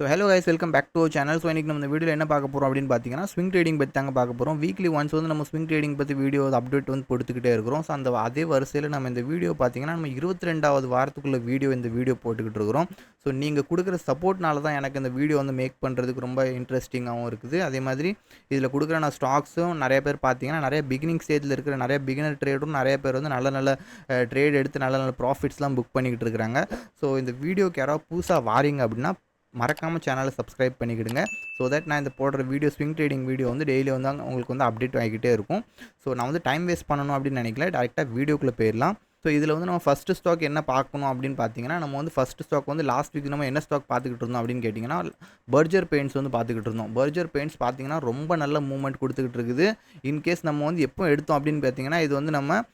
So hello guys, welcome back to our channel. So இன்றைக்கி நம்ம இந்த வீடியோவில் என்ன பார்க்க போகிறோம் அப்படின்னு பார்த்தீங்கன்னா, ஸ்விங் ட்ரேடிங் பற்றி தாங்க பார்க்க போகிறோம். வீக்லி ஒன்ஸ் வந்து நம்ம ஸ்விங் ட்ரேடிங் பற்றி வீடியோ அப்டேட் வந்து கொடுத்துக்கிட்டே இருக்கிறோம். ஸோ அதே வரிசையில் நம்ம இந்த வீடியோ பார்த்தீங்கன்னா நம்ம 22வது வாரத்துக்குள்ள இந்த வீடியோ போட்டுக்கிட்டு இருக்கிறோம். ஸோ நீங்கள் கொடுக்குற சப்போர்ட்னால தான் எனக்கு இந்த வீடியோ வந்து மேக் பண்ணுறதுக்கு ரொம்ப இன்ட்ரெஸ்டிங்காகவும் இருக்குது. அதே மாதிரி இதில் கொடுக்குற நான் ஸ்டாக்ஸும் நிறைய பேர் பார்த்தீங்கன்னா நிறைய பிகினிங் ஸ்டேஜில் இருக்கிற நிறைய பிகினர் ட்ரேடரும் நிறைய பேர் வந்து நல்ல ட்ரேட் எடுத்து நல்ல ப்ராஃபிட்ஸ்லாம் புக் பண்ணிக்கிட்டு இருக்கிறாங்க. ஸோ இந்த வீடியோக்கு யாராவது புதுசாக வாரீங்க அப்படின்னா மறக்காமல் சேனலை சப்ஸ்கிரைப் பண்ணிக்கிடுங்க. ஸோ தட் நான் இந்த போடுற வீடியோ ஸ்விங் ட்ரேடிங் வீடியோ வந்து டெய்லி வந்து உங்களுக்கு வந்து அப்டேட் ஆகிக்கிட்டே இருக்கும். ஸோ நான் வந்து டைம் வேஸ்ட் பண்ணணும் அப்படின்னு நினைக்கல, டேரெக்டாக வீடியோக்குள்ளே போயிடலாம். ஸோ இதில் வந்து நம்ம ஃபஸ்ட்டு ஸ்டாக் என்ன பார்க்கணும் அப்படின்னு பார்த்தீங்கன்னா, நம்ம வந்து ஃபஸ்ட்டு ஸ்டாக் வந்து லாஸ்ட் வீக் நம்ம என்ன ஸ்டாக் பார்த்துக்கிட்டு இருந்தோம் அப்படின்னு கேட்டிங்கன்னா, பர்ஜர் பெயிண்ட்ஸ் வந்து பார்த்துக்கிட்டு இருந்தோம். பர்ஜர் பெயிண்ட்ஸ் பார்த்தீங்கன்னா ரொம்ப நல்ல மூவ்மெண்ட் கொடுத்துக்கிட்டு இருக்குது. இன்கேஸ் நம்ம வந்து எப்போ எடுத்தோம் அப்படின்னு பார்த்தீங்கன்னா, இது வந்து நம்ம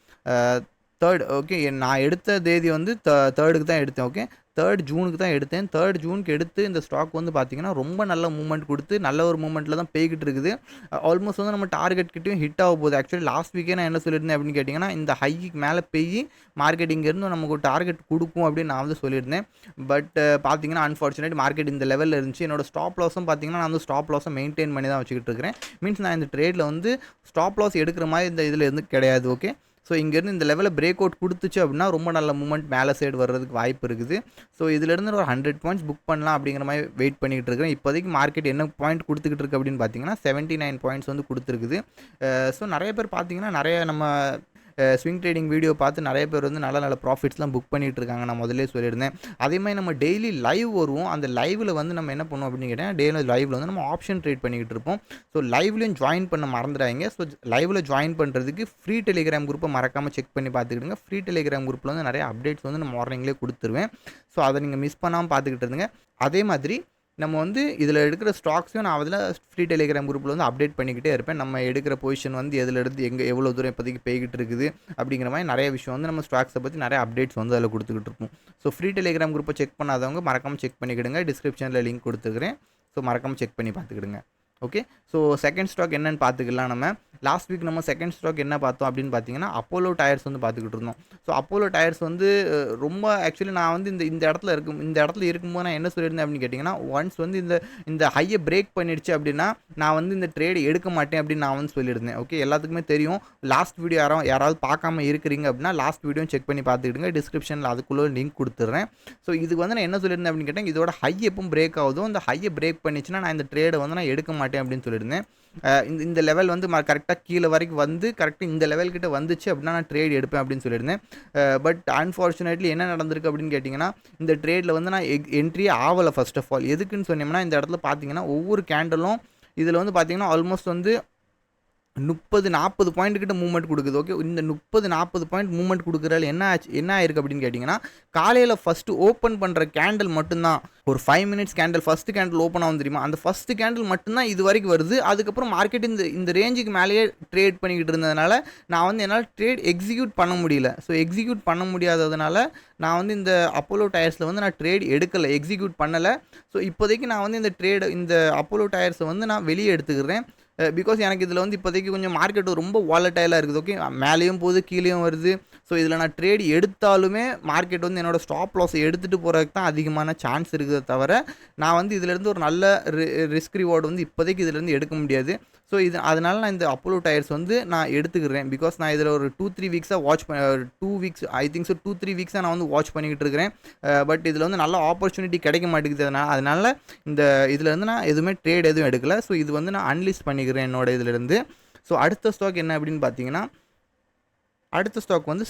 தேர்ட் ஓகே நான் எடுத்த தேதி வந்து தேர்டுக்கு தான் எடுத்தேன். ஓகே 3rd ஜூனுக்கு தான் எடுத்தேன். 3rd ஜூனுக்கு எடுத்து இந்த ஸ்டாக் வந்து பார்த்தீங்கன்னா ரொம்ப நல்ல மூவ்மெண்ட் கொடுத்து நல்ல ஒரு மூவ்மெண்ட்டில் தான் போய்கிட்டு இருக்குது. ஆல்மோஸ்ட் வந்து நம்ம டார்கெட் கிட்டையும் ஹிட் ஆக போகுது. ஆக்சுவலி லாஸ்ட் வீக்கே நான் என்ன சொல்லியிருந்தேன் அப்படின்னு கேட்டிங்கன்னா, இந்த ஹைக்கு மேலே போய் மார்க்கெட்டிங்கேருந்து நமக்கு ஒரு டார்கெட் கொடுக்கும் அப்படின்னு நான் வந்து சொல்லியிருந்தேன். பட் பார்த்தீங்கன்னா அன்ஃபார்ச்சுனேட் மார்க்கெட் இந்த லெவலில் இருந்துச்சு. என்னோட ஸ்டாப் லாஸும் பார்த்தீங்கன்னா நான் வந்து ஸ்டாப் லாஸை மெயின்டைன் பண்ணி தான் வச்சுக்கிட்டு இருக்கிறேன். மீன்ஸ் நான் இந்த ட்ரேடில் வந்து ஸ்டாப் லாஸ் எடுக்கிற மாதிரி இந்த இதில் இருந்து கிடையாது. ஓகே ஸோ இங்கேருந்து இந்த லெவலில் பிரேக் அவுட் கொடுத்துச்சு அப்படின்னா ரொம்ப நல்ல மூவ்மெண்ட் மேலே சைடு வர்றதுக்கு வாய்ப்பு இருக்குது. ஸோ இதிலேருந்து ஒரு 100 பாயிண்ட்ஸ் புக் பண்ணலாம் அப்படிங்கிற மாதிரி வெயிட் பண்ணிகிட்டு இருக்கிறேன். இப்போதைக்கு மார்க்கெட் என்ன பாயிண்ட் கொடுத்துக்கிட்டு இருக்கு அப்படின்னு பார்த்தீங்கன்னா 79 பாயிண்ட்ஸ் வந்து கொடுத்துருக்குது. ஸோ நிறைய பேர் பார்த்தீங்கன்னா நிறைய நம்ம ஸ்விங் ட்ரேடிங் வீடியோ பார்த்து நிறைய பேர் வந்து நல்ல ப்ராஃபிட்ஸ்லாம் புக் பண்ணிகிட்டு இருக்காங்க. நான் முதல்ல சொல்லியிருந்தேன். அதே மாதிரி நம்ம டெய்லி லைவ் வருவோம். அந்த லைவில் வந்து நம்ம என்ன பண்ணுவோம் அப்படின்னு கேட்டால், டெய்லி லைவில் வந்து நம்ம ஆப்ஷன் ட்ரேட் பண்ணிக்கிட்டு இருப்போம். ஸோ லைவ்லையும் ஜாயின் பண்ண மறந்துடாதீங்க. ஸோ லைவில் ஜாயின் பண்ணுறதுக்கு ஃப்ரீ டெலிகிராம் குரூப்பை மறக்காமல் செக் பண்ணி பார்த்துக்கிடுங்க. ஃப்ரீ டெலிகிராம் குரூப்பில் வந்து நிறைய அப்டேட்ஸ் வந்து நான் மார்னிங்லேயே கொடுத்துருவேன். ஸோ அதை நீங்கள் மிஸ் பண்ணாமல் பார்த்துக்கிட்டு இருந்துங்க. அதே மாதிரி நம்ம வந்து இதில் எடுக்கிற ஸ்டாக்ஸையும் நான் அதில் ஃப்ரீ டெலிகிராம் குரூப்பில் வந்து அப்டேட் பண்ணிக்கிட்டே இருப்பேன். நம்ம எடுக்கிற பொசிஷன் வந்து எதில் எடுத்து எவ்வளோ தூரம் இப்போதைக்கு போய்கிட்டு இருக்குது அப்படிங்கிற மாதிரி நிறைய விஷயம் வந்து நம்ம ஸ்டாக்ஸை பற்றி நிறைய அப்டேட்ஸ் வந்து அதில் கொடுத்துக்கிட்டு இருப்போம். ஸோ ஃப்ரீ டெலிகிராம் குரூப்பை செக் பண்ணாதவங்க மறக்காமல் செக் பண்ணிக்கிடுங்க. டிஸ்கிரிப்ஷனில் லிங்க் கொடுத்துக்கிறேன். ஸோ மறக்காமல் செக் பண்ணி பார்த்துக்கிடுங்க. ஓகே ஸோ செகண்ட் ஸ்டாக் என்னென்னு பார்த்துக்கலாம். நம்ம லாஸ்ட் வீக் நம்ம செகண்ட் ஸ்டாக் என்ன பார்த்தோம் அப்படின்னு பார்த்தீங்கன்னா, அப்போலோ டயர்ஸ் வந்து பார்த்துக்கிட்டு இருந்தோம். ஸோ அப்போலோ டயர்ஸ் வந்து ரொம்ப ஆக்சுவலி நான் வந்து இந்த இடத்துல இருக்கும்போது நான் என்ன சொல்லியிருந்தேன் அப்படின்னு கேட்டிங்கன்னா, ஒன்ஸ் வந்து இந்த ஹையை பிரேக் பண்ணிடுச்சு அப்படின்னா நான் வந்து இந்த ட்ரேட் எடுக்க மாட்டேன் அப்படின்னு நான் வந்து சொல்லியிருந்தேன். ஓகே எல்லாத்துக்குமே தெரியும். லாஸ்ட் வீடியோ யாராவது பார்க்காம இருக்கிறீங்க அப்படின்னா லாஸ்ட் வீடியோ செக் பண்ணி பார்த்துக்கிடுங்க. டிஸ்கிரிப்ஷனில் அதுக்குள்ளே லிங்க் கொடுத்துட்றேன். ஸோ இதுக்கு வந்து நான் என்ன சொல்லியிருந்தேன் அப்படின்னு கேட்டேன், இதோட ஹை எப்போ பிரேக் ஆகுதோ அந்த ஹையை பிரேக் பண்ணிச்சுன்னா நான் இந்த ட்ரேடை வந்து நான் எடுக்க மாட்டேன் அப்படின்னு சொல்லியிருந்தேன். இந்த லெவல் வந்து கரெக்டாக கீழே வரைக்கும் வந்து கரெக்டாக இந்த லெவல் கிட்ட வந்துச்சு அப்படின்னா நான் ட்ரேட் எடுப்பேன் அப்படின்னு சொல்லியிருந்தேன். பட் அன்ஃபார்ச்சுனேட்லி என்ன நடந்திருக்கு அப்படின்னு கேட்டிங்கன்னா, இந்த ட்ரேடில் வந்து நான் என்ட்ரியே ஆகலை. ஃபர்ஸ்ட் ஆஃப் ஆல் எதுக்குன்னு சொன்னோம்னா, இந்த இடத்துல பார்த்தீங்கன்னா ஒவ்வொரு கேண்டலும் இதில் வந்து பார்த்தீங்கன்னா ஆல்மோஸ்ட் வந்து 30-40 பாயிண்ட் கிட்ட மூவ்மெண்ட் கொடுக்குது. ஓகே இந்த 30-40 பாயிண்ட் மூவ்மெண்ட் கொடுக்குறதுல என்ன ஆயிருக்கு அப்படின்னு கேட்டிங்கன்னா, காலையில் ஃபஸ்ட்டு ஓப்பன் பண்ணுற கேண்டில் மட்டும்தான் ஒரு 5 minutes candle first candle open ஆகும் தெரியுமா, அந்த ஃபஸ்ட்டு கேண்டில் மட்டும்தான் இது வரைக்கும் வருது. அதுக்கப்புறம் மார்க்கெட் இந்த ரேஞ்சுக்கு மேலேயே ட்ரேட் பண்ணிக்கிட்டு இருந்ததுனால நான் வந்து என்னால் ட்ரேட் எக்ஸிக்யூட் பண்ண முடியல. ஸோ எக்ஸிக்யூட் பண்ண முடியாததுனால நான் வந்து இந்த அப்போலோ டயர்ஸில் வந்து நான் ட்ரேட் எடுக்கலை, எக்ஸிக்யூட் பண்ணலை. ஸோ இப்போதைக்கு நான் வந்து இந்த அப்போலோ டயர்ஸை வந்து நான் வெளியே எடுத்துக்கிறேன். பிகாஸ் எனக்கு இதில் வந்து இப்போதைக்கு கொஞ்சம் மார்க்கெட் ரொம்ப வாலட்டைலாக இருக்குது. ஓகே மேலேயும் போகுது கீழேயும் வருது. ஸோ இதில் நான் ட்ரேட் எடுத்தாலுமே மார்க்கெட் வந்து என்னோடய ஸ்டாப் லாஸை எடுத்துகிட்டு போகிறதுக்கு தான் அதிகமான சான்ஸ் இருக்குது தவிர நான் வந்து இதிலேருந்து ஒரு நல்ல ரிஸ்க் ரிவார்டு வந்து இப்போதைக்கு இதிலேருந்து எடுக்க முடியாது. ஸோ அதனால நான் இந்த அப்போலோ டயர்ஸ் வந்து நான் எடுத்துக்கிறேன். பிகாஸ் நான் இதில் ஒரு 2-3 வீக்ஸாக 2 வீக்ஸ் ஐ திங்க் ஸோ 2-3 வீக்ஸாக நான் வந்து வாட்ச் பண்ணிக்கிட்டு இருக்கிறேன். பட் இதில் வந்து நல்ல ஆப்பர்ச்சுனிட்டி கிடைக்க மாட்டேங்குது. அதனால இதில் இருந்து நான் எதுவுமே ட்ரேட் எதுவும் எடுக்கலை. ஸோ இது வந்து நான் அன்லிஸ்ட் பண்ணிக்கிறேன் என்னோட இதிலேருந்து. ஸோ அடுத்த ஸ்டாக் என்ன அப்படின்னு பார்த்தீங்கன்னா, அடுத்த ஸ்டாக் வந்து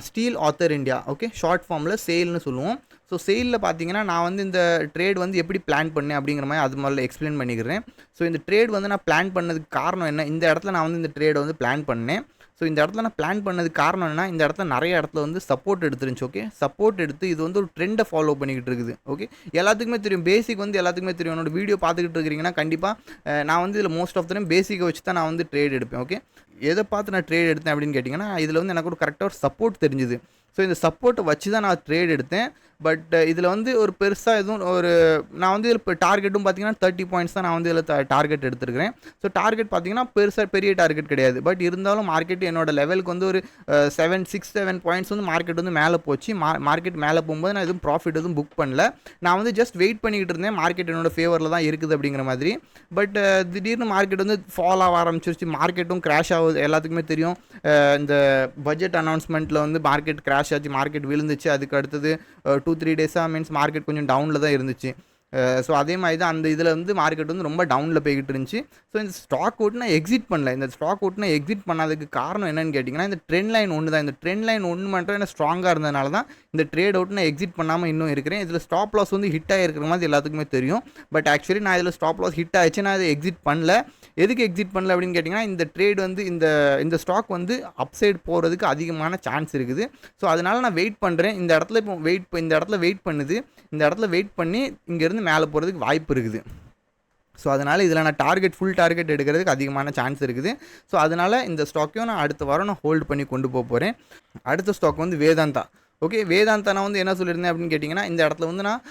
steel author India. Okay short ஃபார்மில் சேல்னு சொல்லுவோம். ஸோ சேலில் பார்த்தீங்கன்னா நான் வந்து இந்த ட்ரேட் வந்து எப்படி பிளான் பண்ணேன் அப்படிங்கிற மாதிரி அது முதல்ல எக்ஸ்பிளைன் பண்ணிக்கிறேன். ஸோ இந்த ட்ரேட் வந்து நான் பிளான் பண்ணதுக்கு காரணம் என்ன, இந்த இடத்துல நான் வந்து இந்த ட்ரேடை வந்து பிளான் பண்ணேன். ஸோ இந்த இடத்துல நான் பிளான் பண்ணதுக்கு காரணம் என்ன, இந்த இடத்துல நிறைய இடத்துல வந்து சப்போர்ட் எடுத்துருந்துச்சு. ஓகே சப்போர்ட் எடுத்து இது வந்து ஒரு ட்ரெண்டை ஃபாலோ பண்ணிக்கிட்டு இருக்குது. ஓகே எல்லாத்துக்குமே தெரியும், பேசிக் வந்து எல்லாத்துக்குமே தெரியும். என்னோட வீடியோ பார்த்துக்கிட்டு இருக்கிறீங்கன்னா கண்டிப்பாக நான் வந்து இதில் மோஸ்ட் ஆஃப் த டைம் பேசிக்கை வச்சு தான் நான் வந்து ட்ரேட் எடுப்பேன். ஓகே எதை பார்த்து நான் ட்ரேட் எடுத்தேன் அப்படின்னு கேட்டிங்கன்னா, இதில் வந்து எனக்கு ஒரு கரெக்டாக ஒரு சப்போர்ட் தெரிஞ்சுது. ஸோ இந்த சப்போர்ட்டை வச்சு தான் நான் ட்ரேட் எடுத்தேன். பட் இதில் வந்து ஒரு பெருசாக எதுவும் நான் வந்து இதில் இப்போ டார்கெட்டும் பார்த்தீங்கன்னா 30 பாயிண்ட்ஸ் தான் நான் வந்து இதில் டார்கெட் எடுத்துருக்கிறேன். ஸோ டார்கெட் பார்த்தீங்கன்னா பெரிய டார்கெட் கிடையாது. பட் இருந்தாலும் மார்க்கெட் என்னோட லெவலுக்கு வந்து ஒரு 7 பாயிண்ட்ஸ் வந்து மார்க்கெட் வந்து மேலே போச்சு. மார்க்கெட் மேலே போகும்போது நான் எதுவும் ப்ராஃபிட் எதுவும் புக் பண்ணல. நான் வந்து ஜஸ்ட் வெயிட் பண்ணிக்கிட்டு இருந்தேன், மார்க்கெட் என்னோட ஃபேவரில் தான் இருக்குது அப்படிங்கிற மாதிரி. பட் திடீர்னு மார்க்கெட் வந்து ஃபால் ஆக ஆரம்பிச்சிருச்சு. மார்க்கெட்டும் கிராஷ் ஆகுது, எல்லாத்துக்குமே தெரியும். இந்த பட்ஜெட் அனௌன்ஸ்மெண்ட்டில் வந்து மார்க்கெட் கிராஷ் ஆச்சு, மார்க்கெட் விழுந்துச்சு. அதுக்கு அடுத்தது 2-3 டேஸாக மீன்ஸ் மார்க்கெட் கொஞ்சம் டவுனில் தான் இருந்துச்சு. ஸோ அதே மாதிரி தான் அந்த இதில் வந்து மார்க்கெட் வந்து ரொம்ப டவுனில் போய்கிட்டு இருந்துச்சு. ஸோ இந்த ஸ்டாக் அவுட் நான் எக்ஸிட் பண்ணல. இந்த ஸ்டாக் அவுட் நான் எக்ஸிட் பண்ணாததுக்கு காரணம் என்னன்னு கேட்டிங்கன்னா, இந்த ட்ரெண்ட் லைன் ஒன்று தான். இந்த ட்ரெண்ட் லைன் ஒன்று மட்டும் என்ன ஸ்ட்ராங்காக இருந்ததுனால தான் இந்த ட்ரேட் அவுட் நான் எக்ஸிட் பண்ணாமல் இன்னும் இருக்கிறேன். இதில் ஸ்டாப் லாஸ் வந்து ஹிட் ஆகிருக்கிற மாதிரி எல்லாத்துக்குமே தெரியும். பட் ஆக்சுவலி நான் இதில் ஸ்டாப் லாஸ் ஹிட் ஆகிடுச்சு, நான் இதை எக்ஸிட் பண்ணல. எதுக்கு எக்ஸிட் பண்ணல அப்படின்னு கேட்டிங்கன்னா, இந்த ட்ரேட் வந்து இந்த ஸ்டாக் வந்து அப்சைட் போகிறதுக்கு அதிகமான சான்ஸ் இருக்குது. ஸோ அதனால் நான் வெயிட் பண்ணுறேன். இந்த இடத்துல இந்த இடத்துல வெயிட் பண்ணுது. இந்த இடத்துல வெயிட் பண்ணி இங்கேருந்து மேலே போகிறதுக்கு வாய்ப்பு இருக்குது. ஸோ அதனால் இதில் நான் ஃபுல் டார்கெட் எடுக்கிறதுக்கு அதிகமான சான்ஸ் இருக்குது. ஸோ அதனால் இந்த ஸ்டாக்கையும் நான் அடுத்த வாரம் நான் ஹோல்டு பண்ணி கொண்டு போகிறேன். அடுத்த ஸ்டாக் வந்து வேதாந்தா. ஓகே, வேதாந்தா நான் வந்து என்ன சொல்லியிருந்தேன் அப்படின்னு கேட்டிங்கன்னா, இந்த இடத்துல வந்து நான்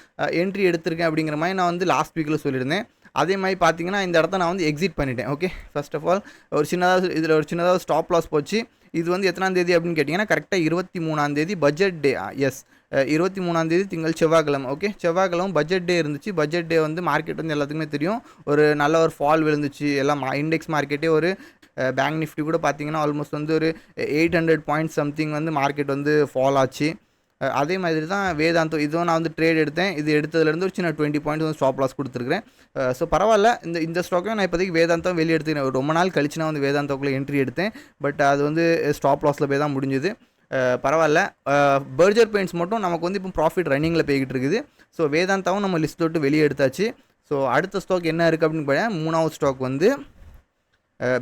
என்ட்ரி எடுத்திருக்கேன் அப்படிங்கிற மாதிரி நான் வந்து லாஸ்ட் வீக்கில் சொல்லியிருந்தேன். அதே மாதிரி பார்த்தீங்கன்னா இந்த இடத்த நான் வந்து எக்ஸிட் பண்ணிட்டேன். ஓகே, ஃபர்ஸ்ட் ஆஃப் ஆல் ஒரு சின்னதாக ஸ்டாப் லாஸ் போச்சு. இது வந்து எத்தனாம் தேதி அப்படின்னு கேட்டிங்கன்னா, கரெக்டாக 23ஆம் தேதி பட்ஜெட் டே. எஸ், 23ஆம் தேதி திங்கள் செவ்வாய்க்கிழமை. ஓகே, செவ்வாய்க்கிழமை பட்ஜெட் டே இருந்துச்சு. பட்ஜெட் டே வந்து மார்க்கெட் வந்து எல்லாத்துக்குமே தெரியும், ஒரு நல்ல ஒரு ஃபால் விழுந்துச்சு. எல்லாம் இண்டெக்ஸ் மார்க்கெட்டே ஒரு பேங்க் நிஃப்டி கூட பார்த்தீங்கன்னா ஆல்மோஸ்ட் வந்து ஒரு 800 பாயிண்ட்ஸ் சம்திங் வந்து மார்க்கெட் வந்து ஃபால் ஆச்சு. அதே மாதிரி தான் வேதாந்தம். இதுவும் நான் வந்து ட்ரேட் எடுத்தேன். இது எடுத்ததுலேருந்து ஒரு சின்ன 20 பாயிண்ட்ஸ் வந்து ஸ்டாப் லாஸ் கொடுத்துருக்கிறேன். ஸோ பரவாயில்ல. இந்த ஸ்டாக்கையும் நான் இப்போதைக்கு வேதாந்தம் வெளியே எடுத்துக்கிறேன். ரொம்ப நாள் கழிச்சு நான் வந்து வேதாந்தாவுக்குள்ளே என்ட்ரி எடுத்தேன். பட் அது வந்து ஸ்டாப் லாஸில் போய் தான் முடிஞ்சுது. பரவாயில்ல. பர்ஜர் பெயிண்ட்ஸ் மட்டும் நமக்கு வந்து இப்போ ப்ராஃபிட் ரன்னிங்கில் போய்கிட்டு இருக்குது. ஸோ வேதாந்தாவும் நம்ம லிஸ்ட் விட்டு வெளியே எடுத்தாச்சு. ஸோ அடுத்த ஸ்டாக் என்ன இருக்குது அப்படின்னு பார்த்தா, மூணாவது ஸ்டாக் வந்து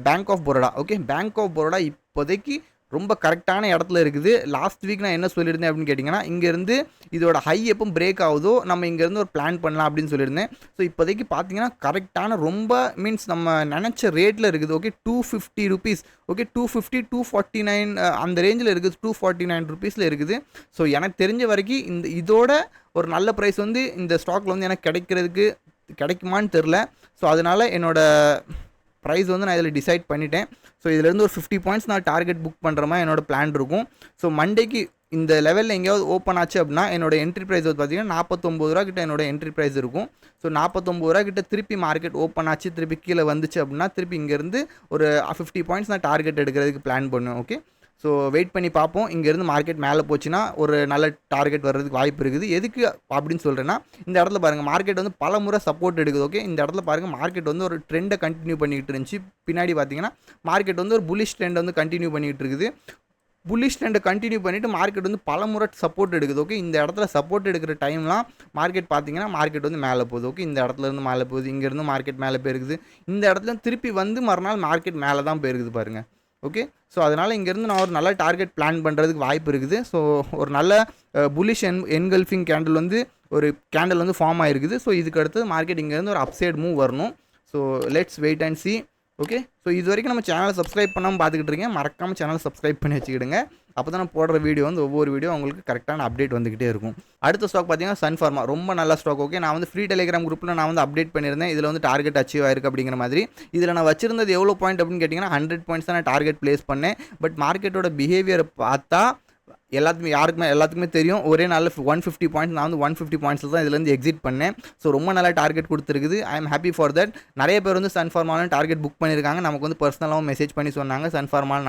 Bank of Baroda. Okay, Bank of Baroda இப்போதைக்கு ரொம்ப கரெக்டான இடத்துல இருக்குது. லாஸ்ட் வீக் நான் என்ன சொல்லியிருந்தேன் அப்படின்னு கேட்டிங்கன்னா, இங்கேருந்து இதோட ஹை எப்போ பிரேக் ஆகுதோ நம்ம இங்கேருந்து ஒரு பிளான் பண்ணலாம் அப்படின்னு சொல்லியிருந்தேன். ஸோ இப்போதைக்கு பார்த்தீங்கன்னா கரெக்டான ரொம்ப மீன்ஸ் நம்ம நினச்ச ரேட்டில் இருக்குது. Okay, 250 rupees. ஓகே, 250 249 அந்த ரேஞ்சில் இருக்குது. 249 ருபீஸில் இருக்குது. ஸோ எனக்கு தெரிஞ்ச வரைக்கும் இதோட ஒரு நல்ல ப்ரைஸ் வந்து இந்த ஸ்டாக்கில் வந்து எனக்கு கிடைக்குமான்னு தெரில. ஸோ அதனால் என்னோட ப்ரைஸ் வந்து நான் இதில் டிசைட் பண்ணிட்டேன். ஸோ இதிலேருந்து ஒரு 50 பாயிண்ட்ஸ் நான் டார்கெட் புக் பண்ணுற மாதிரி என்னோட பிளான் இருக்கும். ஸோ மண்டேக்கு இந்த லெவலில் எங்கேயாவது ஓப்பன் ஆச்சு அப்படின்னா என்னோட என்ட்ரி ப்ரைஸ் வந்து பார்த்தீங்கன்னா 49 ரூபா கிட்ட என்னோட என்ட்ரி ப்ரைஸ் இருக்கும். ஸோ 49 ரூபா கிட்ட திருப்பி மார்க்கெட் ஓப்பன் ஆச்சு, திருப்பி கீழே வந்துச்சு அப்படின்னா திருப்பி இங்கேருந்து ஒரு 50 பாயிண்ட்ஸ் நான் டார்கெட் எடுக்கிறதுக்கு பிளான் பண்ணுவேன். ஓகே, ஸோ வெயிட் பண்ணி பார்ப்போம். இங்கேருந்து மார்க்கெட் மேலே போச்சுன்னா ஒரு நல்ல டார்கெட் வர்றதுக்கு வாய்ப்பு இருக்குது. எதுக்கு அப்படின்னு சொல்கிறேன்னா, இந்த இடத்துல பாருங்கள் மார்க்கெட் வந்து பல முறை சப்போர்ட் எடுக்குது. ஓகே, இந்த இடத்துல பாருங்கள் மார்க்கெட் வந்து ஒரு ட்ரெண்டை கண்டினியூ பண்ணிக்கிட்டு இருந்துச்சு. பின்னாடி பார்த்தீங்கன்னா மார்க்கெட் வந்து ஒரு புல்லிஷ் ட்ரெண்ட் வந்து கண்டினியூ பண்ணிக்கிட்டு இருக்குது. புல்லிஷ் ட்ரெண்டை கண்டினியூ பண்ணிவிட்டு மார்க்கெட் வந்து பல முறை சப்போர்ட் எடுக்குது. ஓகே, இந்த இடத்துல சப்போர்ட் எடுக்கிற டைம்லாம் மார்க்கெட் பார்த்தீங்கன்னா மார்க்கெட் வந்து மேலே போகுது. ஓகே, இந்த இடத்துலேருந்து மேலே போகுது, இங்கேருந்து மார்க்கெட் மேலே போயிருக்குது. இந்த இடத்துல திருப்பி வந்து மறுநாள் மார்க்கெட் மேலே தான் போயிருக்குது பாருங்கள். ஓகே, ஸோ அதனால் இங்கேருந்து நான் ஒரு நல்ல டார்கெட் பிளான் பண்ணுறதுக்கு வாய்ப்பு இருக்குது. ஸோ ஒரு நல்ல புல்லிஷ் என்கல்ஃபிங் கேண்டில் வந்து ஃபார்ம் ஆகிருக்குது. ஸோ இதுக்கு அடுத்து மார்க்கெட் இங்கேருந்து ஒரு அப்சைட் மூவ் வரணும். So let's wait and see. Okay, so இது வரைக்கும் நம்ம சேனலை சப்ஸ்கிரைப் பண்ணாமல் பார்த்துக்கிட்டு இருக்கேன். மறக்காமல் சேனலை சப்ஸ்கிரைப் பண்ணி வச்சுக்கிடுங்க. அப்போ தான் நான் போடுற வீடியோ வந்து ஒவ்வொரு வீடியோ உங்களுக்கு கரெக்டான அப்டேட் வந்துக்கிட்டே இருக்கும். அடுத்த ஸ்டாக் பார்த்தீங்கன்னா சன் ஃபார்மா. ரொம்ப நல்ல ஸ்டாக். ஓகே, நான் வந்து ஃப்ரீ டெலிகிராம் குரூப்பில் நான் வந்து அப்டேட் பண்ணியிருந்தேன். இதில் வந்து டார்கெட் அச்சீவ் ஆயிருக்கு அப்படிங்கிற மாதிரி. இதில் நான் வச்சிருந்தது எவ்வளோ பாயிண்ட் அப்படின்னு கேட்டிங்கன்னா 100 பாயிண்ட்ஸ் தான் நான் டார்கெட் ப்ளேஸ் பண்ணேன். பட் மார்க்கெட்டோட பிஹேவியரை பார்த்தா எல்லாத்துக்குமே தெரியும். ஒரே நாளில் 150 பாயிண்ட்ஸ், நான் வந்து 150 பாயிண்ட்ஸில் தான் இதுலேருந்து எக்ஸிட் பண்ணேன். ஸோ ரொம்ப நல்லா டார்கெட் கொடுத்துருக்குது. I am happy for that. நிறைய பேர் வந்து சன் ஃபார்மாலும் டார்கெட் புக் பண்ணியிருக்காங்க. நமக்கு வந்து பர்சனலாகவும் மெசேஜ் பண்ணி சொன்னாங்க சன் ஃபார்மால்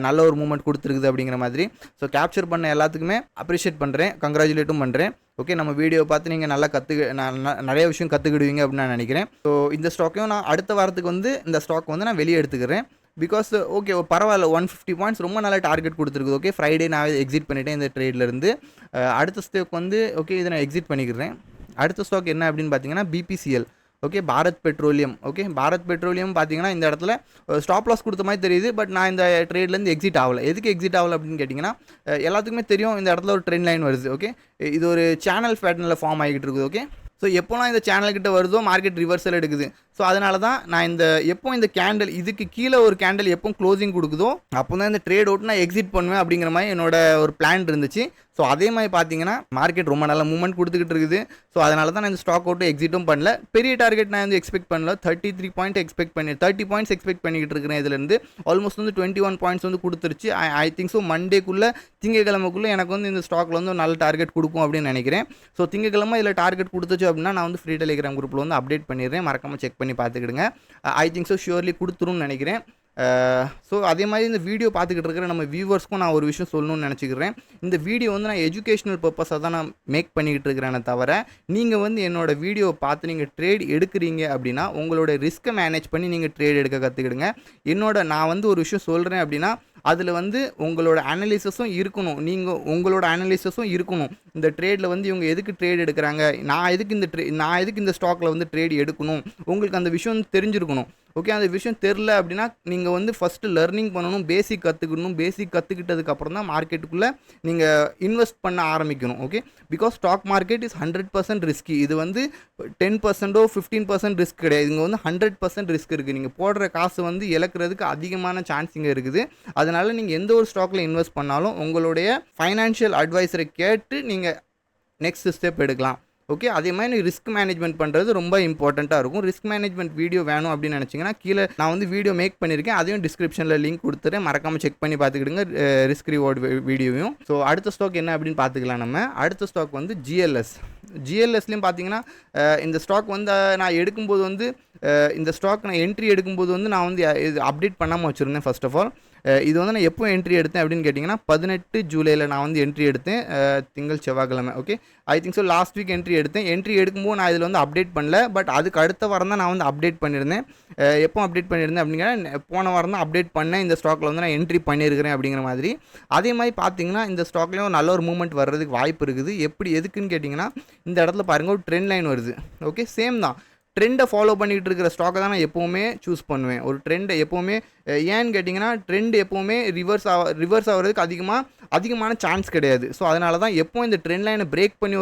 நல்ல ஒரு மூவ்மெண்ட் கொடுத்துருக்குது அப்படிங்கிற மாதிரி. ஸோ கேப்சர் பண்ண எல்லாத்துக்குமே அப்ரிஷியேட் பண்ணுறேன், கங்க்ராச்சுலேட்டும் பண்ணுறேன். ஓகே, நம்ம வீடியோ பார்த்து நீங்கள் நல்லா நிறைய விஷயம் கற்றுக்கிடுவீங்க அப்படின்னு நான் நினைக்கிறேன். ஸோ இந்த ஸ்டாக்கையும் நான் அடுத்த வாரத்துக்கு வந்து இந்த ஸ்டாக் வந்து நான் வெளியே எடுத்துக்கிறேன். பிகாஸ் ஓகே பரவாயில்ல, 150 பாயிண்ட்ஸ் ரொம்ப நல்லா டார்கெட் கொடுத்துருக்குது. ஓகே, ஃப்ரைடே நான் எக்ஸிட் பண்ணிவிட்டேன் இந்த ட்ரேட்லேருந்து. அடுத்த ஸ்டாக் வந்து ஓகே இதை நான் எக்ஸிட் பண்ணிக்கிறேன். அடுத்த ஸ்டாக் என்ன அப்படின்னு பார்த்தீங்கன்னா BPCL. Okay, Bharat petroleum. Okay, Bharat petroleum பார்த்தீங்கன்னா இந்த இடத்துல ஸ்டாப் லாஸ் கொடுத்த மாதிரி தெரியுது. பட் நான் இந்த ட்ரேட்லேருந்து எக்ஸிட் ஆகலை. எதுக்கு எக்ஸிட் ஆகலை அப்படின்னு கேட்டிங்கன்னா, எல்லாத்துக்குமே தெரியும் இந்த இடத்துல ஒரு ட்ரெண்ட் லைன் வருது. ஓகே, இது ஒரு சேனல் பேட்டர்னில் ஃபார்ம் ஆகிட்டு இருக்குது. ஓகே, ஸோ எப்போலாம் இந்த சேனல்கிட்ட வருதோ மார்க்கெட் ரிவர்சல் எடுக்குது. ஸோ அதனால தான் நான் எப்போ இந்த கேண்டில் இதுக்கு கீழே ஒரு கேண்டில் எப்போ க்ளோசிங் கொடுக்குதோ அப்போ தான் இந்த ட்ரேட் அவுட் நான் எக்ஸிட் பண்ணுவேன் அப்படிங்கிற மாதிரி என்னோட ஒரு பிளான் இருந்துச்சு. ஸோ அதே மாதிரி பார்த்தீங்கன்னா மார்க்கெட் ரொம்ப நல்ல மூவ்மெண்ட் கொடுத்துக்கிட்டு இருக்குது. ஸோ அதனால தான் நான் இந்த ஸ்டாக் அவுட்டும் எக்ஸிட்டும் பண்ணல. பெரிய டார்கெட் நான் எக்ஸ்பெக்ட் பண்ணல. 33 பாயிண்ட்30 பாயிண்ட்ஸ் எக்ஸ்பெக்ட் பண்ணிக்கிட்டு இருக்கிறேன். இதுலேருந்து ஆல்மோஸ்ட் 21 பாயிண்ட்ஸ் கொடுத்துருச்சு. ஐ திங்க் ஸோ மண்டேக்குள்ளே திங்கக்கிழமைக்குள்ளே எனக்கு இந்த ஸ்டாக்ல ஒரு நல்ல டார்கெட் கொடுக்கும் அப்படின்னு நினைக்கிறேன். ஸோ திங்கக்கிழமை இதில் டார்கெட் கொடுத்துச்சு அப்படின்னா நான் ஃப்ரீ டெலிகிராம் குரூப்பில் அப்டேட் பண்ணிடுறேன். மறக்காமல் செக் பண்ணி பார்த்துக்கிடுங்க. ஐ திங்க் ஸோ ஷியோர்லி கொடுத்துருன்னு நினைக்கிறேன். ஸோ அதே மாதிரி இந்த வீடியோ பார்த்துக்கிட்டு இருக்கிற நம்ம வியூவர்ஸ்க்கும் நான் ஒரு விஷயம் சொல்லணும்னு நினச்சிக்கிறேன். இந்த வீடியோ நான் எஜுகேஷனல் பர்பஸாக தான் நான் மேக் பண்ணிக்கிட்டு இருக்கிறேனே தவிர நீங்கள் என்னோட வீடியோவை பார்த்து நீங்கள் ட்ரேட் எடுக்கிறீங்க அப்படின்னா உங்களோட ரிஸ்க்கை மேனேஜ் பண்ணி நீங்கள் ட்ரேட் எடுக்க கற்றுக்கிடுங்க. நான் ஒரு விஷயம் சொல்கிறேன் அப்படின்னா அதில் உங்களோட அனலிசிஸும் இருக்கணும். நீங்கள் உங்களோட அனலிசிஸும் இருக்கணும். இந்த ட்ரேடில் இவங்க எதுக்கு ட்ரேட் எடுக்கிறாங்க, நான் எதுக்கு இந்த ஸ்டாக்கில் ட்ரேட் எடுக்கணும், உங்களுக்கு அந்த விஷயம் தெரிஞ்சிருக்கணும். ஓகே, அந்த விஷயம் தெரில அப்படின்னா நீங்கள் ஃபஸ்ட்டு லர்னிங் பண்ணணும், பேசிக் கற்றுக்கணும். பேசிக் கற்றுக்கிட்டதுக்கப்புறம் தான் மார்க்கெட்டுக்குள்ளே நீங்கள் இன்வெஸ்ட் பண்ண ஆரம்பிக்கணும். Okay, because stock market is 100% risky. இது 10%ஓ 15% ரிஸ்க் கிடையாது. இங்கே 100% ரிஸ்க் இருக்குது. நீங்கள் போடுற காசு இழக்கிறதுக்கு அதிகமான சான்ஸ் இங்கே இருக்குது. அதனால் நீங்கள் எந்த ஒரு ஸ்டாக்கில் இன்வெஸ்ட் பண்ணாலும் உங்களுடைய ஃபைனான்ஷியல் அட்வைஸரை கேட்டு நீங்கள் நெக்ஸ்ட் ஸ்டெப் எடுக்கலாம். ஓகே, அதே மாதிரி ரிஸ்க் மேனேஜ்மெண்ட் பண்ணுறது ரொம்ப இம்பார்ட்டண்ட்டாக இருக்கும். ரிஸ்க் மேனேஜ்மெண்ட் வீடியோ வேணும் அப்படின்னு நினச்சிங்கன்னா கீழே நான் வீடியோ மேக் பண்ணியிருக்கேன். அதையும் டிஸ்கிரிப்ஷனில் லிங்க் கொடுத்துறேன். மறக்காமல் செக் பண்ணி பார்த்துக்கிடுங்க ரிஸ்க் ரிவார்டு வீடியோவையும். ஸோ அடுத்த ஸ்டாக் என்ன அப்படின்னு பார்த்துக்கலாம். நம்ம அடுத்த ஸ்டாக் ஜிஎல்எஸ்லேயும் பார்த்தீங்கன்னா இந்த ஸ்டாக் நான் எடுக்கும்போது இந்த ஸ்டாக் நான் என்ட்ரி எடுக்கும்போது நான் இது அப்டேட் பண்ணாமல் வச்சுருந்தேன். ஃபர்ஸ்ட் ஆஃப் ஆல் இது நான் எப்போ என்ட்ரி எடுத்தேன் அப்படின்னு கேட்டிங்கன்னா 18 ஜூலையில் நான் என்ட்ரி எடுத்தேன். திங்கள் செவ்வாய்க்கிழமை. Okay, I think so last week entry எடுக்கும்போது நான் இதில் அப்டேட் பண்ணல. பட் அதுக்கு அடுத்த வாரம் தான் நான் அப்டேட் பண்ணியிருந்தேன். எப்போ அப்டேட் பண்ணியிருந்தேன் அப்படிங்கிற போன வாரம் தான் அப்டேட் பண்ணேன். இந்த ஸ்டாக்கில் நான் என்ட்ரி பண்ணியிருக்கிறேன் அப்படிங்கிற மாதிரி. அதே மாதிரி பார்த்தீங்கன்னா இந்த ஸ்டாக்லேயும் நல்ல ஒரு மூவ்மெண்ட் வர்றதுக்கு வாய்ப்பு இருக்குது. எதுக்குன்னு கேட்டிங்கன்னா இந்த இடத்துல பாருங்கள், ஒரு ட்ரெண்ட் லைன் வருது. ஓகே, சேம் தான். ட்ரெண்டை ஃபாலோ பண்ணிகிட்டு இருக்கிற ஸ்டாக்கை தான் நான் எப்போவுமே சூஸ் பண்ணுவேன். ஒரு ட்ரெண்டை எப்போவுமே ஏன்னு கேட்டிங்கன்னா ட்ரெண்ட் எப்போவுமே ரிவர்ஸ் ஆகிறதுக்கு அதிகமான சான்ஸ் கிடையாது. ஸோ அதனால தான் எப்போ இந்த ட்ரெண்ட் லைனை பிரேக் பண்ணி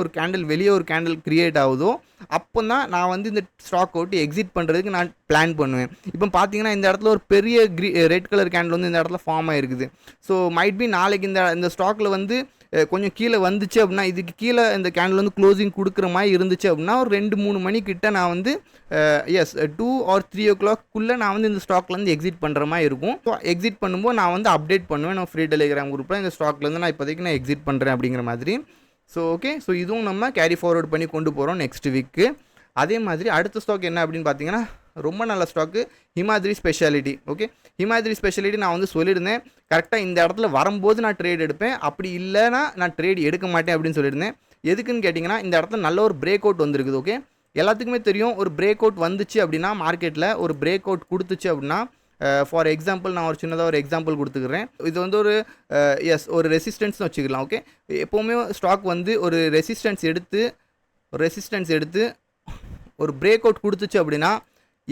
வெளியே ஒரு கேண்டில் க்ரியேட் ஆகுதோ அப்போ தான் நான் இந்த ஸ்டாக் அவுட் எக்ஸிட் பண்ணுறதுக்கு நான் பிளான் பண்ணுவேன். இப்போ பார்த்தீங்கன்னா இந்த இடத்துல ஒரு பெரிய ரெட் கலர் கேண்டில் இந்த இடத்துல ஃபார்ம் ஆகிருக்குது. ஸோ மைட் பி நாளைக்கு இந்த ஸ்டாக்கில் கொஞ்சம் கீழே வந்துச்சு அப்படின்னா, இதுக்கு கீழே இந்த கேண்டில் க்ளோசிங் கொடுக்குற மாதிரி இருந்துச்சு அப்படின்னா ஒரு 2-3 மணிக்கிட்ட நான் 2 or 3 o'clock நான் இந்த ஸ்டாக்லேருந்து எக்ஸிட் பண்ணுற மாதிரி இருக்கும். ஸோ எக்ஸிட் பண்ணும்போது நான் அப்டேட் பண்ணுவேன். நான் ஃப்ரீ டெலிகிராம் குரூப்பில் இந்த ஸ்டாக்லேருந்து நான் இப்போதைக்கு நான் எக்ஸிட் பண்ணுறேன் அப்படிங்கிற மாதிரி. ஸோ ஓகே, ஸோ இதுவும் நம்ம கேரி ஃபார்வர்ட் பண்ணி கொண்டு போகிறோம் நெக்ஸ்ட் வீக்கு. அதே மாதிரி அடுத்த ஸ்டாக் என்ன அப்படின்னு பார்த்தீங்கன்னா ரொம்ப நல்ல stock Himadri speciality. Okay, Himadri speciality நான் சொல்லியிருந்தேன் கரெக்டாக இந்த இடத்துல வரும்போது நான் ட்ரேட் எடுப்பேன், அப்படி இல்லைனா நான் ட்ரேட் எடுக்க மாட்டேன் அப்படின்னு சொல்லியிருந்தேன். எதுக்குன்னு கேட்டிங்கன்னா இந்த இடத்துல நல்ல ஒரு பிரேக் அவுட் வந்திருக்குது. ஓகே, எல்லாத்துக்குமே தெரியும் ஒரு பிரேக் அவுட் வந்துச்சு அப்படின்னா மார்க்கெட்டில் ஒரு பிரேக் அவுட் கொடுத்துச்சு அப்படின்னா ஃபார் எக்ஸாம்பிள் நான் சின்னதாக ஒரு எக்ஸாம்பிள் கொடுத்துக்கிறேன். இது ஒரு ரெசிஸ்டன்ஸ்னு வச்சுக்கலாம். ஓகே, எப்போவுமே ஸ்டாக் ஒரு ரெசிஸ்டன்ஸ் எடுத்து ஒரு பிரேக் அவுட் கொடுத்துச்சு அப்படின்னா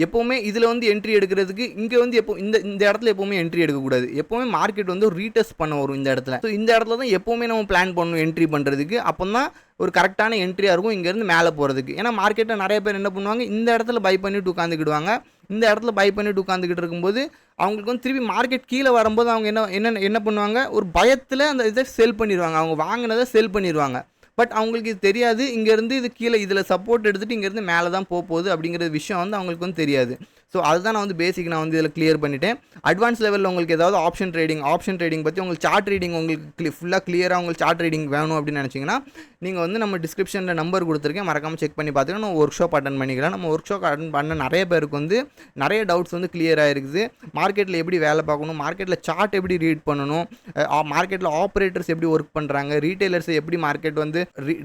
எப்போவுமே இதில் என்ட்ரி எடுக்கிறதுக்கு இங்கே எப்போ இந்த இடத்துல எப்போவுமே என்ட்ரி எடுக்கக்கூடாது. எப்போவுமே மார்க்கெட் ரீடெஸ்ட் பண்ண வரும் இந்த இடத்துல. ஸோ இந்த இடத்துல தான் எப்போவுமே நம்ம பிளான் பண்ணணும் என்ட்ரி பண்ணுறதுக்கு. அப்போ தான் ஒரு கரெக்டான என்ட்ரியாக இருக்கும் இங்கேருந்து மேலே போகிறதுக்கு. ஏன்னா மார்க்கெட்டில் நிறைய பேர் என்ன பண்ணுவாங்க, இந்த இடத்துல பை பண்ணிட்டு உட்காந்துக்கிடுவாங்க. இந்த இடத்துல பை பண்ணிட்டு உட்காந்துக்கிட்டு இருக்கும்போது அவங்களுக்கு திருப்பி மார்க்கெட் கீழே வரும்போது அவங்க என்ன பண்ணுவாங்க, ஒரு பயத்தில் அந்த இதை செல் பண்ணிடுவாங்க. அவங்க வாங்கினதை செல் பண்ணிடுவாங்க. பட் அவங்களுக்கு இது தெரியாது, இங்கேருந்து இது கீழே இதில் சப்போர்ட் எடுத்துகிட்டு இங்கேருந்து மேலே தான் போகுது அப்படிங்கிற விஷயம் அவங்களுக்கு தெரியாது. ஸோ அதுதான் நான் பேசிக் நான் இதில் கிளியர் பண்ணிட்டேன். அட்வான்ஸ் லெவலில் உங்களுக்கு ஏதாவது ஆப்ஷன் ட்ரேடிங் பற்றி உங்களுக்கு சார்ட் ரீடிங் உங்களுக்கு ஃபுல்லாக கிளியராக உங்களுக்கு சார்ட் ரீடிங் வேணும் அப்படின்னு நினச்சிங்கன்னா நீங்கள் நம்ம டிஸ்கிரிப்ஷனில் நம்பர் கொடுத்துருக்கேன், மறக்காமல் செக் பண்ணி பார்த்துக்கலாம். நம்ம ஒர்க் ஷாப் அட்டன் பண்ணிக்கலாம். நம்ம ஒர்க் ஷாப் அட்டன் பண்ண நிறைய பேருக்கு நிறைய டவுட்ஸ் கிளியராக இருக்குது. மார்க்கெட்டில் எப்படி வேலை பார்க்கணும், மார்க்கெட்டில் சார்ட் எப்படி ரீட் பண்ணணும், மார்க்கெட்டில் ஆப்ரேட்டர்ஸ் எப்படி ஒர்க் பண்ணுறாங்க, ரீட்டைலர்ஸ் எப்படி மார்க்கெட்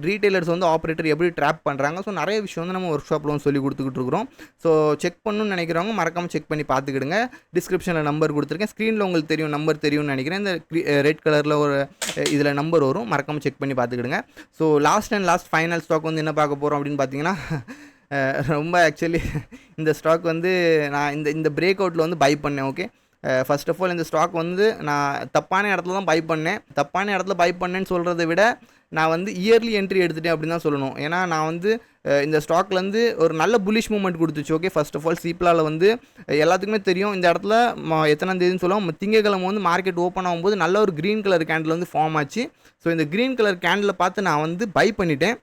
ரீட்டைலர்ஸ் ஆப்ரேட்டர் எப்படி ட்ராப் பண்ணுறாங்க. ஸோ நிறைய விஷயம் நம்ம ஒர்க் ஷாப்பில் சொல்லி கொடுத்துக்கிட்டு இருக்கிறோம். ஸோ செக் பண்ணணும்னு நினைக்கிறவங்க மறக்காமல் செக் பண்ணி பார்த்துக்கிடுங்க. டிஸ்கிரிப்ஷனில் நம்பர் கொடுத்துருக்கேன், ஸ்க்ரீனில் உங்களுக்கு தெரியும் நம்பர் தெரியும்னு நினைக்கிறேன். இந்த ரெட் கலரில் ஒரு இதில் நம்பர் வரும், மறக்காமல் செக் பண்ணி பார்த்துக்கிடுங்க. ஸோ லாஸ்ட் ஃபைனல் ஸ்டாக் என்ன பார்க்க போகிறோம் அப்படின்னு பார்த்தீங்கன்னா ரொம்ப ஆக்சுவலி இந்த ஸ்டாக் நான் இந்த பிரேக் அவுட்டில் பை பண்ணேன். ஓகே, ஃபர்ஸ்ட் ஆஃப் ஆல் இந்த ஸ்டாக் வந்து நான் தப்பான இடத்துல தான் பை பண்ணேன். தப்பான இடத்துல பை பண்ணேன்னு சொல்கிறத விட நான் வந்து இயர்லி என்ட்ரி எடுத்துட்டேன் அப்படின்னு தான் சொல்லணும். ஏன்னா நான் வந்து இந்த ஸ்டாக்லேருந்து ஒரு நல்ல புல்லிஷ் மூவ்மெண்ட் கொடுத்துச்சு. ஓகே, ஃபர்ஸ்ட் ஆஃப் ஆல் சிப்லாவில் வந்து எல்லாத்துக்குமே தெரியும் இந்த இடத்துல எத்தனாம் தேதின்னு சொல்லுவோம், திங்கக்கிழமை வந்து மார்க்கெட் ஓப்பன் ஆகும்போது நல்ல ஒரு க்ரீன் கலர் கேண்டில் வந்து ஃபார்ம் ஆச்சு. ஸோ இந்த க்ரீன் கலர் கேண்டில் பார்த்து நான் வந்து பை பண்ணிட்டேன்.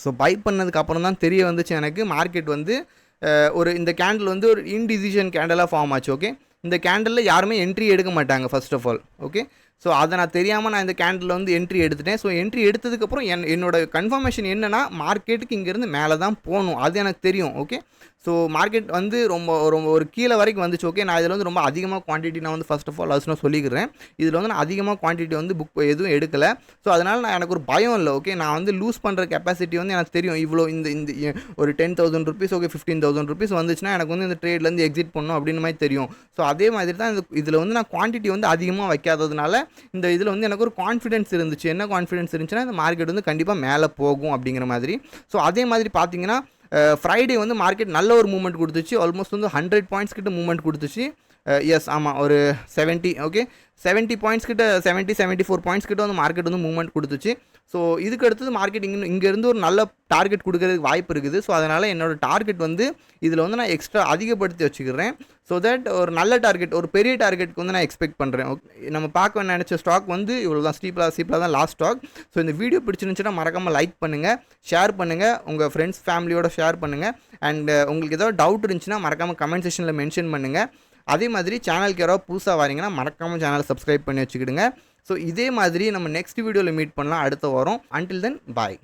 ஸோ பை பண்ணதுக்கு அப்புறம் தான் தெரிய வந்துச்சு எனக்கு மார்க்கெட் வந்து ஒரு இந்த கேண்டில் வந்து ஒரு இன்டிசிஷன் கேண்டலாக ஃபார்ம் ஆச்சு. ஓகே, இந்த கேண்டலில் யாருமே என்ட்ரி எடுக்க மாட்டாங்க first of all. Okay, so அதை நான் தெரியாமல் நான் இந்த கேண்டில் வந்து என்ட்ரி எடுத்துட்டேன். ஸோ என்ட்ரி எடுத்ததுக்கப்புறம் என்னோட கன்ஃபர்மேஷன் என்னென்னா மார்க்கெட்டுக்கு இங்கேருந்து மேலே தான் போகணும், அது எனக்கு தெரியும். ஓகே, ஸோ மார்க்கெட் வந்து ரொம்ப ஒரு கீழே வரைக்கும் வந்துச்சு. ஓகே, நான் இதில் வந்து ரொம்ப அதிகமாக குவான்டிட்டி நான் வந்து ஃபர்ஸ்ட் ஆஃப் ஆல் நான் சொல்லிக்கிறேன். இதில் வந்து நான் அதிகமாக குவான்டிட்டி வந்து புக் எதுவும் எடுக்கலை. ஸோ அதனால் எனக்கு ஒரு பயம் இல்லை. ஓகே, நான் வந்து லூஸ் பண்ணுற கெப்பாசிட்டி வந்து எனக்கு தெரியும். இவ்வளோ இந்த ஒரு 10,000 ருபீஸ், ஓகே 15,000 ருபீஸ் வந்துச்சுன்னா எனக்கு வந்து இந்த ட்ரேட்லேருந்து எக்ஸிட் பண்ணணும் அப்படின்னு மாதிரி தெரியும். ஸோ அதே மாதிரி தான் இதில் வந்து நான் குவான்டிட்டி வந்து அதிகமாக வைக்காததுனால இந்த இதில் வந்து எனக்கு ஒரு கான்ஃபிடன்ஸ் இருந்துச்சு. என்ன கான்ஃபிடன்ஸ் இருந்துச்சுன்னா இந்த மார்க்கெட் வந்து கண்டிப்பாக மேலே போகும் அப்படிங்கிற மாதிரி. ஸோ அதே மாதிரி பார்த்தீங்கன்னா ஃப்ரைடே வந்து மார்க்கெட் நல்ல ஒரு மூவ்மெண்ட் கொடுத்துச்சு. ஆல்மோஸ்ட் வந்து 100 பாயிண்ட்ஸ் கிட்ட மூவ்மெண்ட் கொடுத்துச்சு. எஸ் ஆமாம், ஒரு 70 ஓகே 70 பாயிண்ட்ஸ் கிட்ட 74 பாயிண்ட்ஸ் கிட்ட வந்து மார்க்கெட் வந்து மூவ்மெண்ட் கொடுத்துச்சு. ஸோ இதுக்கு அடுத்தது மார்க்கெட் இங்கேருந்து ஒரு நல்ல டார்கெட் கொடுக்கறதுக்கு வாய்ப்பு இருக்குது. ஸோ அதனால் என்னோடய டார்கெட் வந்து இதில் வந்து நான் எக்ஸ்ட்ரா அதிகப்படுத்தி வச்சுக்கிறேன். ஸோ தட் ஒரு நல்ல டார்கெட், ஒரு பெரிய டார்கெட்டுக்கு வந்து நான் எக்ஸ்பெக்ட் பண்ணுறேன். நம்ம பார்க்க நினச்ச ஸ்டாக் வந்து இவ்வளோ தான், ஸ்டீப்லாக தான் லாஸ்ட் ஸ்டாக். ஸோ இந்த வீடியோ பிடிச்சிருந்துச்சுன்னா மறக்காமல் லைக் பண்ணுங்கள், ஷேர் பண்ணுங்கள், உங்கள் ஃப்ரெண்ட்ஸ் ஃபேமிலியோட ஷேர் பண்ணுங்கள். அண்ட் உங்களுக்கு ஏதாவது டவுட் இருந்துச்சுன்னா மறக்காமல் கமெண்ட் செக்ஷனில் மென்ஷன் பண்ணுங்கள். அதே மாதிரி சேனலுக்கு யாராவது புதுசாக வரீங்கன்னா மறக்காமல் சேனலை சப்ஸ்கிரைப் பண்ணி வச்சுக்கிடுங்க. ஸோ இதே மாதிரி நம்ம நெக்ஸ்ட் வீடியோவில் மீட் பண்ணலாம் அடுத்த வாரம். அன்டில் தென் பாய்.